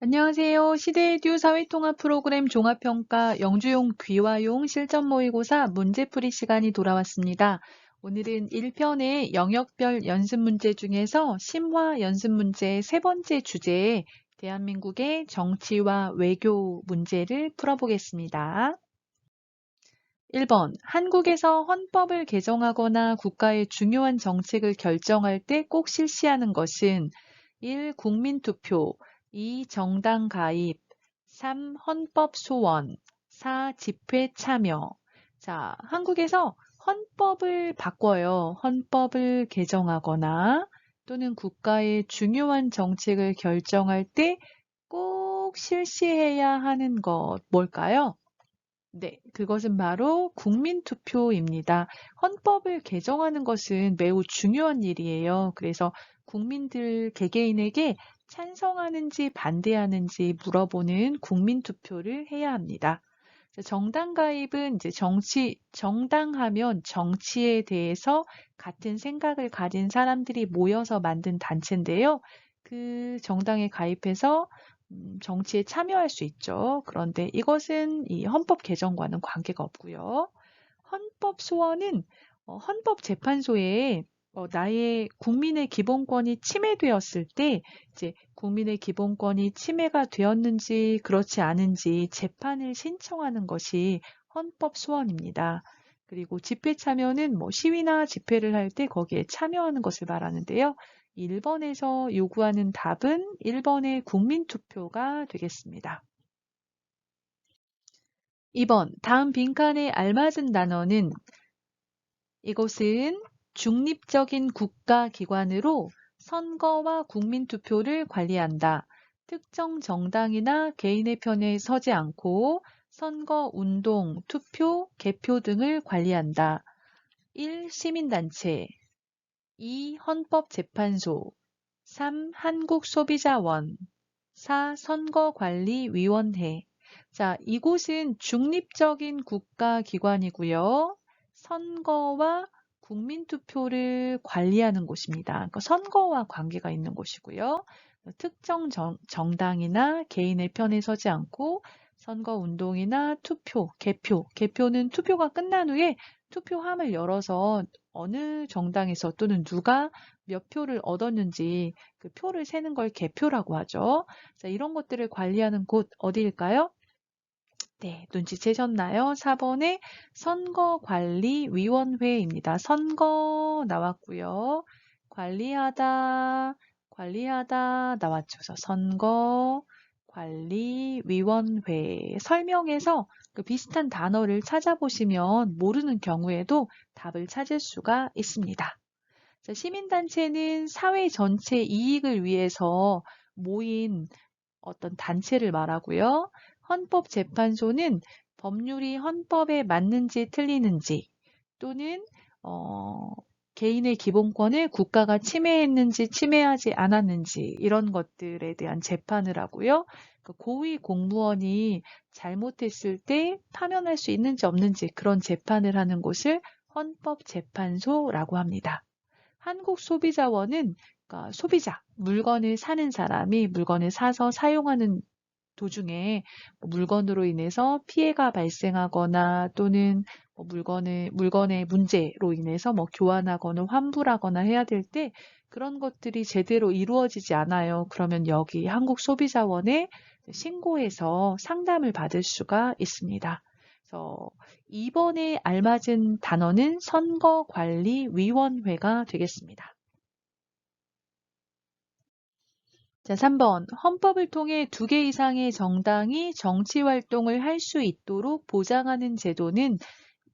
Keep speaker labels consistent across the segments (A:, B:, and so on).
A: 안녕하세요. 시대에듀 사회통합 프로그램 종합평가 영주용 귀화용 실전 모의고사 문제풀이 시간이 돌아왔습니다. 오늘은 1편의 영역별 연습 문제 중에서 심화 연습 문제 세 번째 주제에 대한민국의 정치와 외교 문제를 풀어보겠습니다. 1번, 한국에서 헌법을 개정하거나 국가의 중요한 정책을 결정할 때 꼭 실시하는 것은 1. 국민투표, 2. 정당 가입, 3. 헌법 소원, 4. 집회 참여. 자, 한국에서 헌법을 바꿔요. 헌법을 개정하거나 또는 국가의 중요한 정책을 결정할 때 꼭 실시해야 하는 것 뭘까요? 네, 그것은 바로 국민투표입니다. 헌법을 개정하는 것은 매우 중요한 일이에요. 그래서 국민들 개개인에게 찬성하는지 반대하는지 물어보는 국민투표를 해야 합니다. 정당 가입은 이제 정당하면 정치에 대해서 같은 생각을 가진 사람들이 모여서 만든 단체인데요. 그 정당에 가입해서 정치에 참여할 수 있죠. 그런데 이것은 이 헌법 개정과는 관계가 없고요. 헌법 소원은 헌법재판소에 나의 국민의 기본권이 침해되었을 때 이제 국민의 기본권이 침해가 되었는지 그렇지 않은지 재판을 신청하는 것이 헌법 소원입니다. 그리고 집회 참여는 시위나 집회를 할 때 거기에 참여하는 것을 말하는데요. 1번에서 요구하는 답은 1번의 국민투표가 되겠습니다. 2번, 다음 빈칸에 알맞은 단어는 이것은 중립적인 국가기관으로 선거와 국민투표를 관리한다. 특정 정당이나 개인의 편에 서지 않고 선거, 운동, 투표, 개표 등을 관리한다. 1. 시민단체 2. 헌법재판소 3. 한국소비자원 4. 선거관리위원회 자, 이곳은 중립적인 국가기관이고요. 선거와 국민투표를 관리하는 곳입니다. 그러니까 선거와 관계가 있는 곳이고요. 특정 정당이나 개인의 편에 서지 않고 선거운동이나 투표, 개표는 투표가 끝난 후에 투표함을 열어서 어느 정당에서 또는 누가 몇 표를 얻었는지 그 표를 세는 걸 개표라고 하죠. 자, 이런 것들을 관리하는 곳 어디일까요? 네, 눈치채셨나요? 4번에 선거관리위원회입니다. 선거 나왔고요. 관리하다 나왔죠. 그래서 선거관리위원회 설명에서 그 비슷한 단어를 찾아보시면 모르는 경우에도 답을 찾을 수가 있습니다. 자, 시민단체는 사회 전체 이익을 위해서 모인 어떤 단체를 말하고요. 헌법재판소는 법률이 헌법에 맞는지 틀리는지 또는 개인의 기본권을 국가가 침해했는지 침해하지 않았는지 이런 것들에 대한 재판을 하고요. 고위 공무원이 잘못했을 때 파면할 수 있는지 없는지 그런 재판을 하는 곳을 헌법재판소라고 합니다. 한국소비자원은 그러니까 소비자, 물건을 사는 사람이 물건을 사서 사용하는 도중에 물건으로 인해서 피해가 발생하거나 또는 물건의 문제로 인해서 교환하거나 환불하거나 해야 될 때 그런 것들이 제대로 이루어지지 않아요. 그러면 여기 한국소비자원에 신고해서 상담을 받을 수가 있습니다. 그래서 2번에 알맞은 단어는 선거관리위원회가 되겠습니다. 자, 3번. 헌법을 통해 2개 이상의 정당이 정치 활동을 할 수 있도록 보장하는 제도는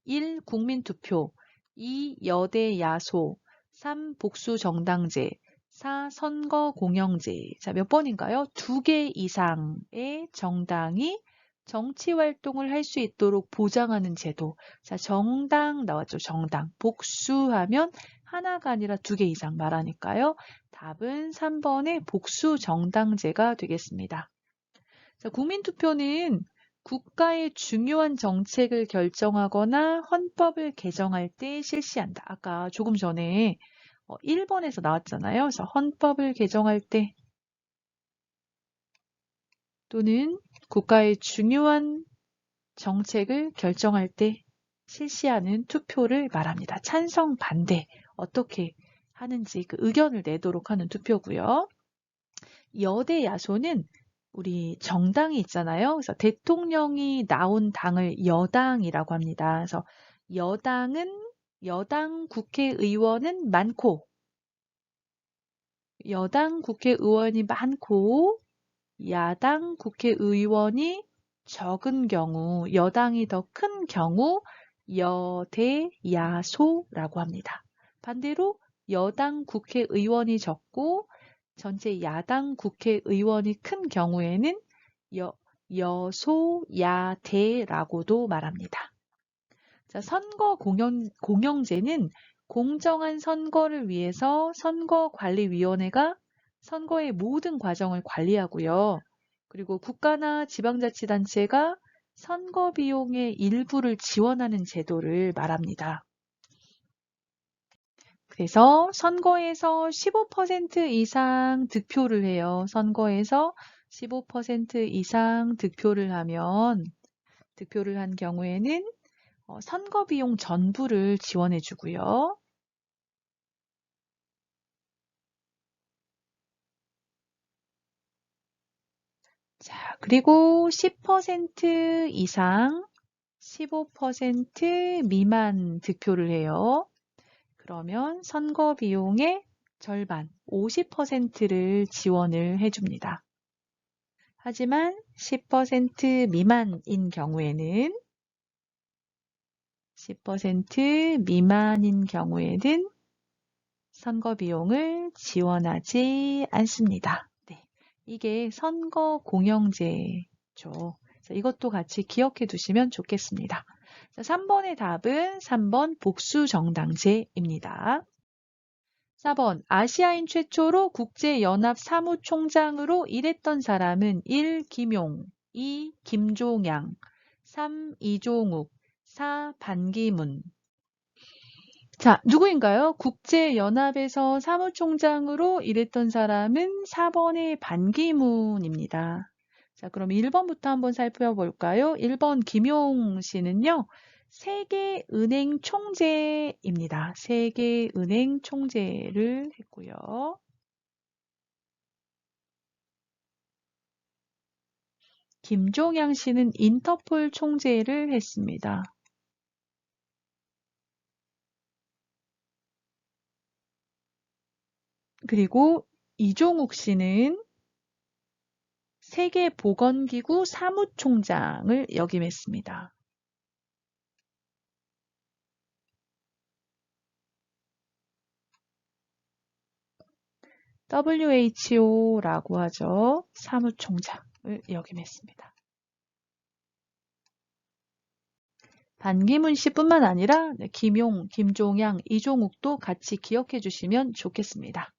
A: 1. 국민투표 2. 여대 야소 3. 복수정당제 4. 선거공영제 자, 몇 번인가요? 2개 이상의 정당이 정치 활동을 할 수 있도록 보장하는 제도. 자, 정당 나왔죠. 정당. 복수하면 하나가 아니라 2개 이상 말하니까요. 답은 3번의 복수정당제가 되겠습니다. 자, 국민투표는 국가의 중요한 정책을 결정하거나 헌법을 개정할 때 실시한다. 아까 조금 전에 1번에서 나왔잖아요. 그래서 헌법을 개정할 때 또는 국가의 중요한 정책을 결정할 때 실시하는 투표를 말합니다. 찬성, 반대 어떻게 하는지 그 의견을 내도록 하는 투표고요. 여대 야소는 우리 정당이 있잖아요. 그래서 대통령이 나온 당을 여당이라고 합니다. 그래서 여당 국회의원은 많고 여당 국회의원이 많고 야당 국회의원이 적은 경우, 여당이 더 큰 경우 여대야소라고 합니다. 반대로 여당 국회의원이 적고 전체 야당 국회의원이 큰 경우에는 여소야대라고도 말합니다. 자, 선거 공영제는 공정한 선거를 위해서 선거관리위원회가 선거의 모든 과정을 관리하고요. 그리고 국가나 지방자치단체가 선거 비용의 일부를 지원하는 제도를 말합니다. 그래서 선거에서 15% 이상 득표를 해요. 선거에서 15% 이상 득표를 한 경우에는 선거 비용 전부를 지원해 주고요. 자, 그리고 10% 이상, 15% 미만 득표를 해요. 그러면 선거 비용의 절반, 50%를 지원을 해줍니다. 하지만 10% 미만인 경우에는 선거 비용을 지원하지 않습니다. 네, 이게 선거 공영제죠. 이것도 같이 기억해 두시면 좋겠습니다. 3번의 답은 3번 복수정당제입니다. 4번 아시아인 최초로 국제연합 사무총장으로 일했던 사람은 1. 김용, 2. 김종양, 3. 이종욱, 4. 반기문. 자, 누구인가요? 국제연합에서 사무총장으로 일했던 사람은 4번의 반기문입니다. 자, 그럼 1번부터 한번 살펴볼까요? 1번 김용 씨는요. 세계은행 총재입니다. 세계은행 총재를 했고요. 김종양 씨는 인터폴 총재를 했습니다. 그리고 이종욱 씨는 세계보건기구 사무총장을 역임했습니다. WHO라고 하죠. 사무총장을 역임했습니다. 반기문 씨뿐만 아니라 김용, 김종양, 이종욱도 같이 기억해 주시면 좋겠습니다.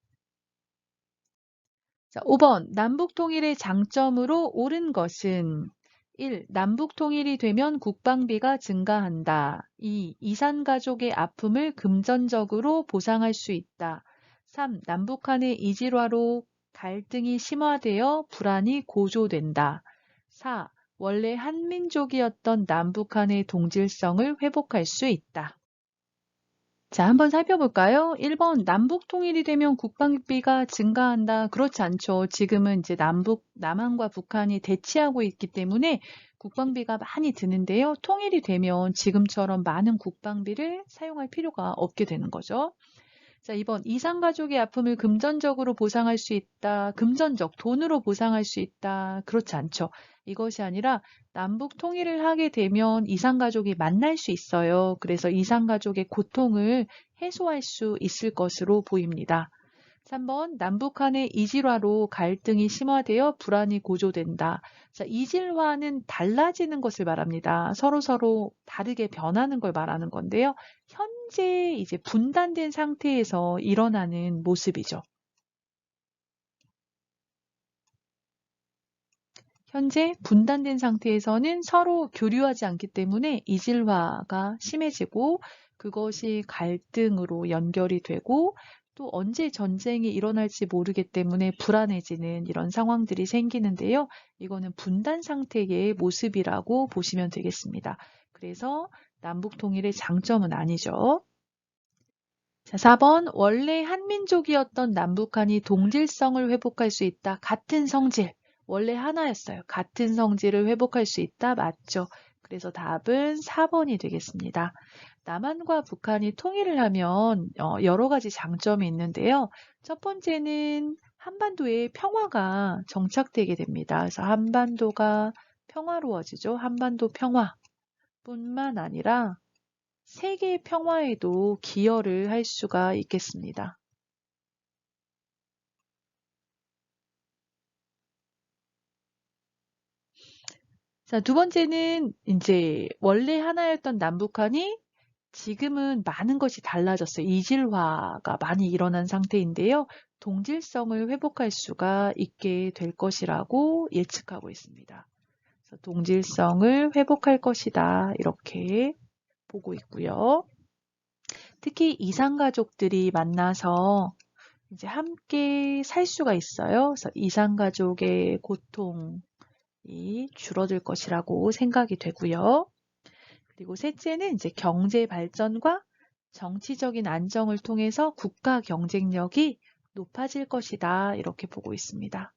A: 자, 5번 남북통일의 장점으로 옳은 것은 1. 남북통일이 되면 국방비가 증가한다. 2. 이산가족의 아픔을 금전적으로 보상할 수 있다. 3. 남북한의 이질화로 갈등이 심화되어 불안이 고조된다. 4. 원래 한민족이었던 남북한의 동질성을 회복할 수 있다. 자, 한번 살펴볼까요? 1번 남북 통일이 되면 국방비가 증가한다. 그렇지 않죠. 지금은 이제 남한과 북한이 대치하고 있기 때문에 국방비가 많이 드는데요. 통일이 되면 지금처럼 많은 국방비를 사용할 필요가 없게 되는 거죠. 자, 2번 이산가족의 아픔을 금전적으로 보상할 수 있다. 금전적, 돈으로 보상할 수 있다. 그렇지 않죠. 이것이 아니라 남북 통일을 하게 되면 이산가족이 만날 수 있어요. 그래서 이산가족의 고통을 해소할 수 있을 것으로 보입니다. 3번 남북한의 이질화로 갈등이 심화되어 불안이 고조된다. 자, 이질화는 달라지는 것을 말합니다. 서로 다르게 변하는 걸 말하는 건데요. 현재 이제 분단된 상태에서 일어나는 모습이죠. 현재 분단된 상태에서는 서로 교류하지 않기 때문에 이질화가 심해지고 그것이 갈등으로 연결이 되고 또 언제 전쟁이 일어날지 모르기 때문에 불안해지는 이런 상황들이 생기는데요. 이거는 분단 상태의 모습이라고 보시면 되겠습니다. 그래서 남북 통일의 장점은 아니죠. 자, 4번 원래 한민족이었던 남북한이 동질성을 회복할 수 있다. 같은 성질. 원래 하나였어요. 같은 성질을 회복할 수 있다. 맞죠? 그래서 답은 4번이 되겠습니다. 남한과 북한이 통일을 하면 여러 가지 장점이 있는데요. 첫 번째는 한반도에 평화가 정착되게 됩니다. 그래서 한반도가 평화로워지죠. 한반도 평화뿐만 아니라 세계 평화에도 기여를 할 수가 있겠습니다. 자, 두 번째는 이제 원래 하나였던 남북한이 지금은 많은 것이 달라졌어요. 이질화가 많이 일어난 상태인데요. 동질성을 회복할 수가 있게 될 것이라고 예측하고 있습니다. 그래서 동질성을 회복할 것이다. 이렇게 보고 있고요. 특히 이산가족들이 만나서 이제 함께 살 수가 있어요. 그래서 이산가족의 고통이 줄어들 것이라고 생각이 되고요. 그리고 셋째는 이제 경제 발전과 정치적인 안정을 통해서 국가 경쟁력이 높아질 것이다. 이렇게 보고 있습니다.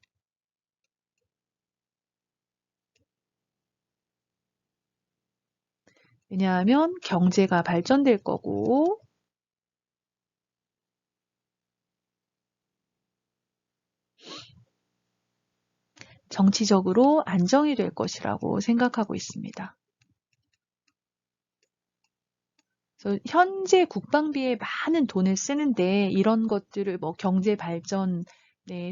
A: 왜냐하면 경제가 발전될 거고 정치적으로 안정이 될 것이라고 생각하고 있습니다. 그래서 현재 국방비에 많은 돈을 쓰는데 이런 것들을 뭐 경제 발전에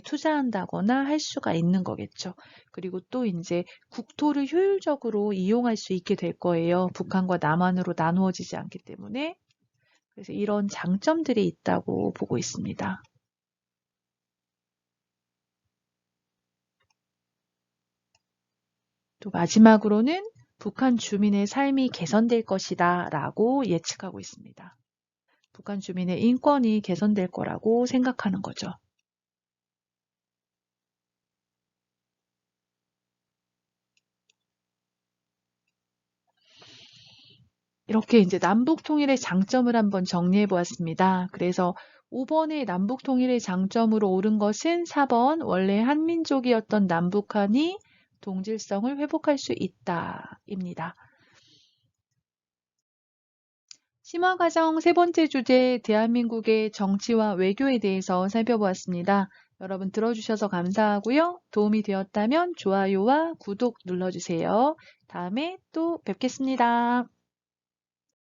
A: 투자한다거나 할 수가 있는 거겠죠. 그리고 또 이제 국토를 효율적으로 이용할 수 있게 될 거예요. 북한과 남한으로 나누어지지 않기 때문에. 그래서 이런 장점들이 있다고 보고 있습니다. 또 마지막으로는 북한 주민의 삶이 개선될 것이다 라고 예측하고 있습니다. 북한 주민의 인권이 개선될 거라고 생각하는 거죠. 이렇게 이제 남북 통일의 장점을 한번 정리해 보았습니다. 그래서 5번의 남북 통일의 장점으로 옳은 것은 4번 원래 한민족이었던 남북한이 동질성을 회복할 수 있다입니다. 심화과정 세 번째 주제 대한민국의 정치와 외교에 대해서 살펴보았습니다. 여러분 들어주셔서 감사하고요. 도움이 되었다면 좋아요와 구독 눌러주세요. 다음에 또 뵙겠습니다.